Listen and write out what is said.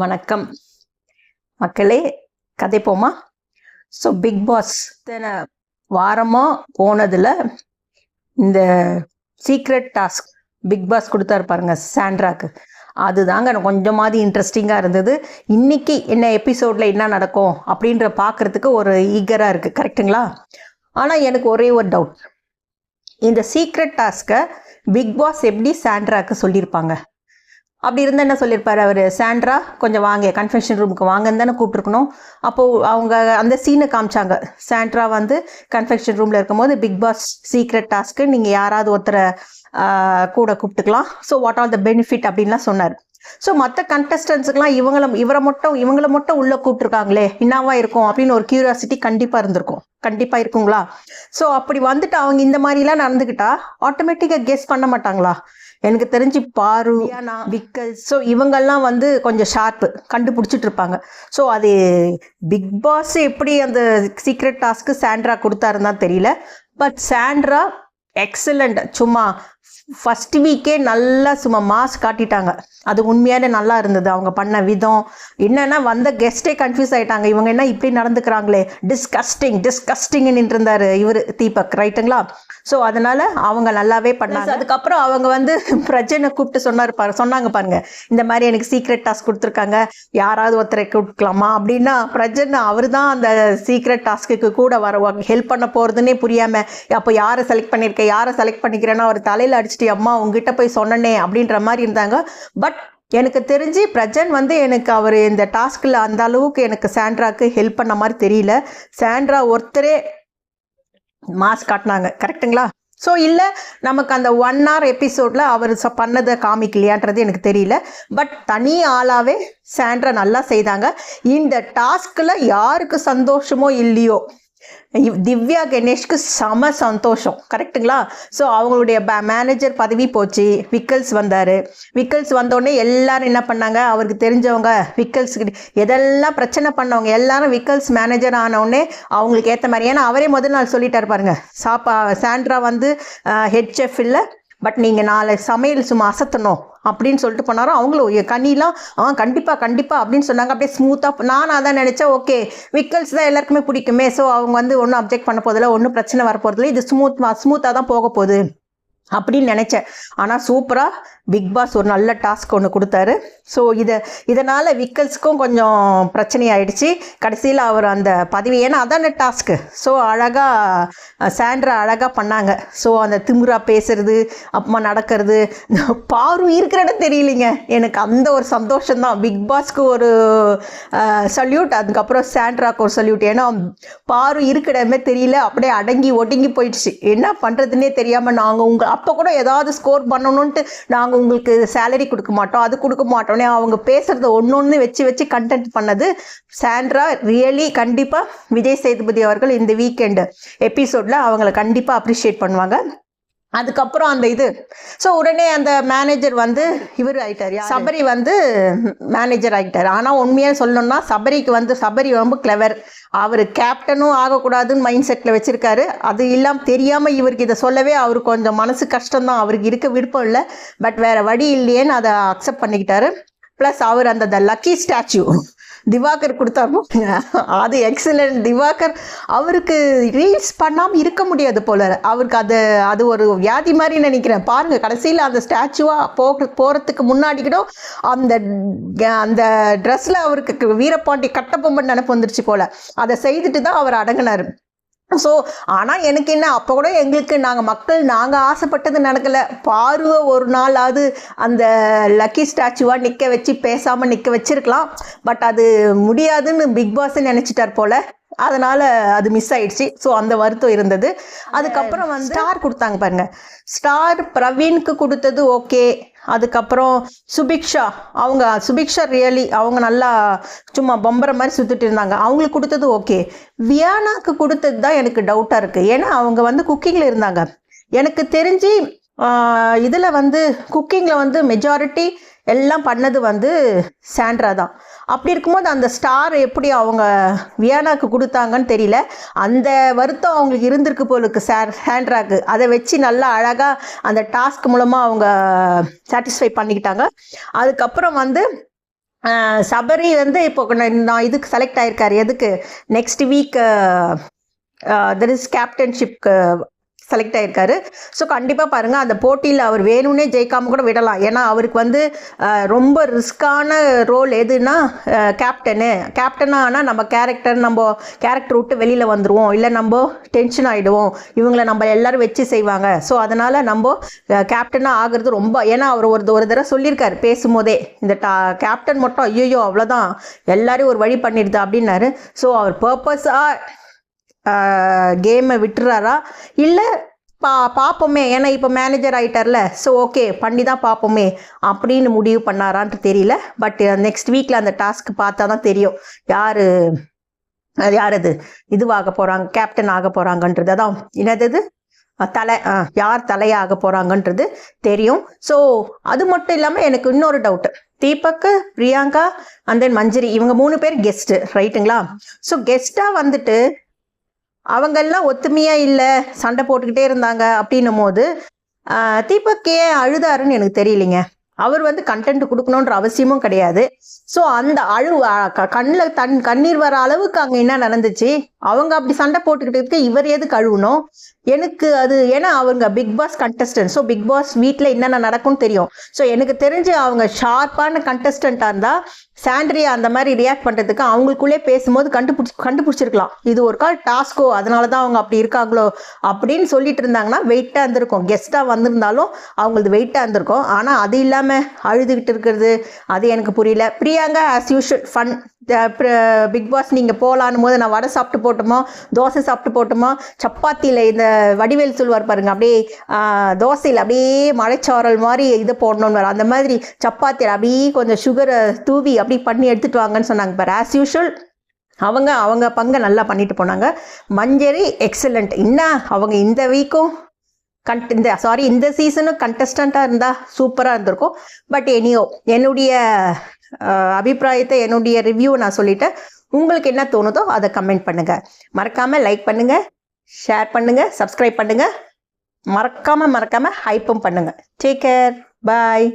வணக்கம் மக்களே, கதை போமா. ஸோ பிக் பாஸ் இத்தனை வாரமாக போனதில் இந்த சீக்ரெட் டாஸ்க் பிக் பாஸ் கொடுத்தாரு பாருங்க சாண்ட்ராக்கு, அதுதாங்க எனக்கு கொஞ்சமாவது இன்ட்ரெஸ்டிங்காக இருந்தது. இன்னைக்கு என்ன எபிசோடில் என்ன நடக்கும் அப்படின்ற பார்க்குறதுக்கு ஒரு ஈகராக இருக்குது, கரெக்டுங்களா? ஆனால் எனக்கு ஒரே ஒரு டவுட், இந்த சீக்ரெட் டாஸ்க்கை பிக் பாஸ் எப்படி சாண்ட்ராக்கு சொல்லியிருப்பாங்க? அப்படி இருந்தால் என்ன சொல்லியிருப்பார் அவர்? சாண்ட்ரா கொஞ்சம் வாங்க, கன்ஃபெஷன் ரூமுக்கு வாங்கன்னு தானே கூப்பிட்ருக்கணும். அப்போது அவங்க அந்த சீனை காமிச்சாங்க. சாண்ட்ரா வந்து கன்ஃபெஷன் ரூமில் இருக்கும்போது பிக் பாஸ் சீக்ரெட் டாஸ்க்கு நீங்கள் யாராவது ஒருத்தரை கூட கூப்பிட்டுக்கலாம், so what all the benefit அப்படின்லாம் சொன்னார். ஸோ மற்ற கண்டஸ்டன்ஸுக்கெலாம் இவங்களை மட்டும் உள்ளே கூப்பிட்ருக்காங்களே, என்னவா இருக்கும் அப்படின்னு ஒரு கியூரியாசிட்டி கண்டிப்பாக இருந்திருக்கும். கண்டிப்பாக இருக்குங்களா? ஸோ அப்படி வந்துட்டு அவங்க இந்த மாதிரிலாம் நடந்துக்கிட்டா ஆட்டோமேட்டிக்காக கெஸ் பண்ண மாட்டாங்களா? எனக்கு தெரிஞ்சு பாரு, விக்கல்ஸ், ஸோ இவங்கெல்லாம் வந்து கொஞ்சம் ஷார்ப்பு கண்டுபிடிச்சிட்டு இருப்பாங்க. ஸோ அது பிக் பாஸ் எப்படி அந்த சீக்ரெட் டாஸ்க்கு சாண்ட்ரா கொடுத்தாருன்னு தான் தெரியல. But Sandra excellent. சும்மா ஃபர்ஸ்ட் வீக்கே நல்லா சும்மா மாஸ் காட்டிட்டாங்க. அது உண்மையான நல்லா இருந்தது அவங்க பண்ண விதம். என்னன்னா வந்த கெஸ்டே கன்ஃபியூஸ் ஆகிட்டாங்க, இவங்க என்ன இப்படி நடந்துக்கிறாங்களே, டிஸ்கஸ்டிங்னு இருந்தார் இவர் தீபக், ரைட்டுங்களா? ஸோ அதனால் அவங்க நல்லாவே பண்ணாங்க. அதுக்கப்புறம் அவங்க வந்து பிரஜனை கூப்பிட்டு சொன்னாங்க பாருங்க, இந்த மாதிரி எனக்கு சீக்ரெட் டாஸ்க் கொடுத்துருக்காங்க, யாராவது ஒருத்தரை கூப்பிட்டுக்கலாமா அப்படின்னா, பிரஜன் அவர் தான் அந்த சீக்ரெட் டாஸ்க்கு கூட வருவாங்க, ஹெல்ப் பண்ண போகிறதுனே புரியாமல், அப்போ யாரை செலக்ட் பண்ணிக்கிறேன்னா அவர் தலையில் அடிச்சுட்டு அம்மா உங்ககிட்ட போய் சொன்னனே அப்படின்ற மாதிரி இருந்தாங்க. பட் எனக்கு தெரிஞ்சு பிரஜன் வந்து எனக்கு அவர் இந்த டாஸ்கில் அந்த அளவுக்கு எனக்கு சாண்ட்ராக்கு ஹெல்ப் பண்ண மாதிரி தெரியல. சாண்ட்ரா ஒருத்தரே மாஸ் காட்டினாங்க, கரெக்டுங்களா? ஸோ இல்லை நமக்கு அந்த 1 hour எபிசோடில் அவர் பண்ணதை காமிக்கலையான்றது எனக்கு தெரியல. பட் தனி ஆளாகவே சாண்ட்ரா நல்லா செய்தாங்க. இந்த டாஸ்கில் யாருக்கு சந்தோஷமோ இல்லையோ, திவ்யா கணேஷ்க்கு செம சந்தோஷம், கரெக்டுங்களா? ஸோ அவங்களுடைய மேனேஜர் பதவி போச்சு, விக்கல்ஸ் வந்தார். விக்கல்ஸ் வந்தோடனே எல்லாரும் என்ன பண்ணாங்க, அவருக்கு தெரிஞ்சவங்க விக்கல்ஸ்க்கு எதெல்லாம் பிரச்சனை பண்ணவங்க எல்லாரும் விக்கல்ஸ் மேனேஜர் ஆனவுடனே அவங்களுக்கு ஏற்ற மாதிரி, ஏன்னா அவரே முதல் நாள் சொல்லிட்டார் பாருங்க, சாண்ட்ரா வந்து ஹெட் செஃப் இல்லை, பட் நீங்கள் நாளை சமையல் சும்மா அசத்தணும் அப்படின்னு சொல்லிட்டு போனாரோ. அவங்களும் கண்ணிலாம் கண்டிப்பாக அப்படின்னு சொன்னாங்க. அப்படியே ஸ்மூத்தாக நான் அதான் நினச்சேன், ஓகே விக்கல்ஸ் தான் எல்லாருக்குமே பிடிக்குமே, ஸோ அவங்க வந்து ஒன்றும் அப்ஜெக்ட் பண்ண போதில்லை, ஒன்றும் பிரச்சனை வரப்போதில்லை, இது ஸ்மூத்தாக தான் போக போகுது அப்படின்னு நினச்சேன். ஆனால் சூப்பராக பிக் பாஸ் ஒரு நல்ல டாஸ்க் ஒன்று கொடுத்தாரு. ஸோ இதனால் விக்கல்ஸுக்கும் கொஞ்சம் பிரச்சனை ஆயிடுச்சு. கடைசியில் அவர் அந்த பதவி, ஏன்னா அதான டாஸ்க்கு. ஸோ அழகாக சாண்ட்ரா அழகாக பண்ணாங்க. ஸோ அந்த திமுறா பேசுறது, அப்புறமா நடக்கிறது, பாரு இருக்கிற இடம் தெரியலைங்க, எனக்கு அந்த ஒரு சந்தோஷம்தான். பிக் பாஸ்க்கு ஒரு சல்யூட், அதுக்கப்புறம் சாண்ட்ராக்கு ஒரு சல்யூட். ஏன்னா பாரு இருக்கிற இடமே தெரியல, அப்படியே அடங்கி ஒடுங்கி போயிடுச்சு. என்ன பண்ணுறதுன்னே தெரியாமல் நாங்கள் அப்போ கூட ஏதாவது ஸ்கோர் பண்ணணுன்ட்டு நாங்கள் உங்களுக்கு சேலரி கொடுக்க மாட்டோம், அது கொடுக்க மாட்டோன்னே அவங்க பேசுகிறத ஒன்று வச்சு கண்டென்ட் பண்ணது சாண்ட்ரா. ரியலி கண்டிப்பாக விஜய் சேதுபதி அவர்கள் இந்த வீக்கெண்டு எபிசோடில் அவங்கள கண்டிப்பாக அப்ரிஷியேட் பண்ணுவாங்க. அதுக்கப்புறம் அந்த ஸோ உடனே அந்த மேனேஜர் வந்து இவர் ஆகிட்டார், சபரி வந்து மேனேஜர் ஆகிட்டார். ஆனால் உண்மையாக சொல்லணும்னா சபரி ரொம்ப கிளவர். அவர் கேப்டனும் ஆகக்கூடாதுன்னு மைண்ட் செட்டில் வச்சுருக்காரு. அது இல்லாமல் தெரியாமல் இவருக்கு இதை சொல்லவே அவருக்கு கொஞ்சம் மனசு கஷ்டம்தான், அவருக்கு இருக்க விருப்பம் இல்லை, பட் வேறு வழி இல்லையேன்னு அதை அக்செப்ட் பண்ணிக்கிட்டாரு. ப்ளஸ் அவர் அந்த லக்கி ஸ்டாச்சு திவாகர் கொடுத்தாரு, அது எக்ஸலண்ட். திவாகர் அவருக்கு ரீல்ஸ் பண்ணாமல் இருக்க முடியாது போல, அவருக்கு அது ஒரு வியாதி மாதிரி நினைக்கிறேன். பாருங்கள், கடைசியில் அந்த ஸ்டாச்சுவாக போகிறதுக்கு முன்னாடி கூட அந்த ட்ரெஸ்ஸில் அவருக்கு வீரபாண்டி கட்டபொம்மன் நினைப்பு வந்துருச்சு போல், அதை செய்துட்டு தான் அவர் அடங்கினார். ஸோ ஆனால் எனக்கு என்ன, அப்போ கூட எங்களுக்கு நாங்கள் ஆசைப்பட்டது நடக்கலை. பார்வை ஒரு நாளாவது அந்த லக்கி ஸ்டாச்சுவாக நிற்க வச்சு பேசாமல் நிற்க வச்சிருக்கலாம், பட் அது முடியாதுன்னு பிக் பாஸ் நினச்சிட்டார் போல், அதனால் அது மிஸ் ஆயிடுச்சு. ஸோ அந்த வருத்தம் இருந்தது. அதுக்கப்புறம் வந்து ஸ்டார் கொடுத்தாங்க பாருங்க, ஸ்டார் பிரவீனுக்கு கொடுத்தது ஓகே. அதுக்கப்புறம் சுபிக்ஷா ரியலி அவங்க நல்லா சும்மா பொம்பரை மாதிரி சுற்றிட்டு இருந்தாங்க, அவங்களுக்கு கொடுத்தது ஓகே. வியானாக்கு கொடுத்தது தான் எனக்கு டவுட்டாக இருக்குது. ஏன்னா அவங்க வந்து குக்கிங்கில் இருந்தாங்க. எனக்கு தெரிஞ்சு இதில் வந்து குக்கிங்கில் வந்து மெஜாரிட்டி எல்லாம் பண்ணது வந்து சாண்ட்ரா தான். அப்படி இருக்கும்போது அந்த ஸ்டார் எப்படி அவங்க வியானாக்கு கொடுத்தாங்கன்னு தெரியல. அந்த வருத்தம் அவங்களுக்கு இருந்திருக்கு போலுக்கு சாண்ட்ராக்கு. அதை வச்சு நல்லா அழகாக அந்த டாஸ்க் மூலமாக அவங்க சாட்டிஸ்ஃபை பண்ணிக்கிட்டாங்க. அதுக்கப்புறம் வந்து சபரி வந்து இப்போ நான் இதுக்கு செலக்ட் ஆயிருக்காரு. எதுக்கு நெக்ஸ்ட் வீக் தெர் இஸ் கேப்டன்ஷிப்க்கு செலக்ட் ஆயிருக்காரு. ஸோ கண்டிப்பாக பாருங்கள், அந்த போட்டியில் அவர் வேணும்னே ஜெயிக்காம கூட விடலாம். ஏன்னா அவருக்கு வந்து ரொம்ப ரிஸ்கான ரோல் எதுனா கேப்டனாக ஆனால் நம்ம கேரக்டர் விட்டு வெளியில் வந்துடுவோம், இல்லை நம்ம டென்ஷன் ஆகிடுவோம், இவங்களை நம்ம எல்லோரும் வச்சு செய்வாங்க. ஸோ அதனால் நம்ம கேப்டனாக ஆகிறது ரொம்ப, ஏன்னா அவர் ஒரு தடவை சொல்லியிருக்காரு பேசும்போதே, இந்த கேப்டன் மட்டும் ஐயோ அவ்வளோதான் எல்லாரையும் ஒரு வழி பண்ணிடுது அப்படின்னாரு. ஸோ அவர் பர்பஸாக கேமை விட்டுறாரா இல்லை பார்ப்போமே, ஏன்னா இப்போ மேனேஜர் ஆகிட்டார்ல, ஸோ ஓகே பண்ணி தான் பார்ப்போமே அப்படின்னு முடிவு பண்ணாரான்ட்டு தெரியல. பட் நெக்ஸ்ட் வீக்கில் அந்த டாஸ்க் பார்த்தா தான் தெரியும் யார் அது இதுவாக போகிறாங்க, கேப்டன் ஆக போகிறாங்கன்றது. அதான் என்னது யார் தலையாக போகிறாங்கன்றது தெரியும். ஸோ அது மட்டும் இல்லாமல் எனக்கு இன்னொரு doubt, Deepak, Priyanka and then Manjari, இவங்க 3 பேர் கெஸ்ட்டு ரைட்டுங்களா? ஸோ கெஸ்ட்டாக வந்துட்டு அவங்கெல்லாம் ஒத்துமையாக இல்லை, சண்டை போட்டுக்கிட்டே இருந்தாங்க அப்படின்னும் போது தீபக் ஏன் அழுதாருன்னு எனக்கு தெரியலைங்க. அவர் வந்து கண்டென்ட் கொடுக்கணுன்ற அவசியமும் கிடையாது. ஸோ அந்த கண்ணில் கண்ணீர் வர அளவுக்கு அங்கே என்ன நடந்துச்சு, அவங்க அப்படி சண்டை போட்டுக்கிட்டு இவர் எதுக்கு அழுவணும் எனக்கு அது, ஏன்னா அவங்க Bigg Boss contestant. So Bigg Boss வீட்டில் என்னென்ன நடக்கும்னு தெரியும். ஸோ எனக்கு தெரிஞ்சு அவங்க ஷார்ப்பான கண்டஸ்டண்ட்டாக இருந்தால் சாண்ட்ரியா அந்த மாதிரி ரியாக்ட் பண்ணுறதுக்கு அவங்களுக்குள்ளே பேசும்போது கண்டுபிடிச்சிருக்கலாம், இது ஒரு கால் டாஸ்கோ, அதனால தான் அவங்க அப்படி இருக்காங்களோ அப்படின்னு சொல்லிட்டு இருந்தாங்கன்னா வெயிட்டாக இருந்திருக்கும். கெஸ்ட்டாக வந்திருந்தாலும் அவங்களது வெயிட்டாக இருந்திருக்கும். ஆனால் அது இல்லாமல் அழுதுகிட்டு இருக்கிறது அது எனக்கு புரியல. Priyanka as usual fun. Bigg Boss நீங்கள் போகலான்னு போது நான் வடை சாப்பிட்டு போட்டோமா, தோசை சாப்பிட்டு போட்டோமா, சப்பாத்தியில் இந்த வடிவேல் சொல்லுவார் பாருங்க, அப்படியே தோசையில் அப்படியே மழைச்சாரல் மாதிரி இது போடணும்னு, அந்த மாதிரி சப்பாத்தியில் அப்படியே கொஞ்சம் சுகரை தூவி அப்படி பண்ணி எடுத்துகிட்டு வாங்கன்னு சொன்னாங்க பாரு. ஆஸ் யூஷுவல் அவங்க பங்கை நல்லா பண்ணிட்டு போனாங்க. மஞ்சரி எக்ஸலண்ட். இன்னும் அவங்க இந்த வீக்கும் இந்த சீசனும் கண்டஸ்டண்ட்டாக இருந்தால் சூப்பராக இருந்திருக்கும். பட் எனியோ என்னுடைய அபிப்பிராயத்தை, என்னுடைய ரிவ்யூ நான் சொல்லிட்டேன். உங்களுக்கு என்ன தோணுதோ அதை கமெண்ட் பண்ணுங்கள். மறக்காமல் லைக் பண்ணுங்கள், ஷேர் பண்ணுங்கள், சப்ஸ்கிரைப் பண்ணுங்கள். மறக்காமல் ஹைப்பும் பண்ணுங்கள். டேக் கேர், பாய்.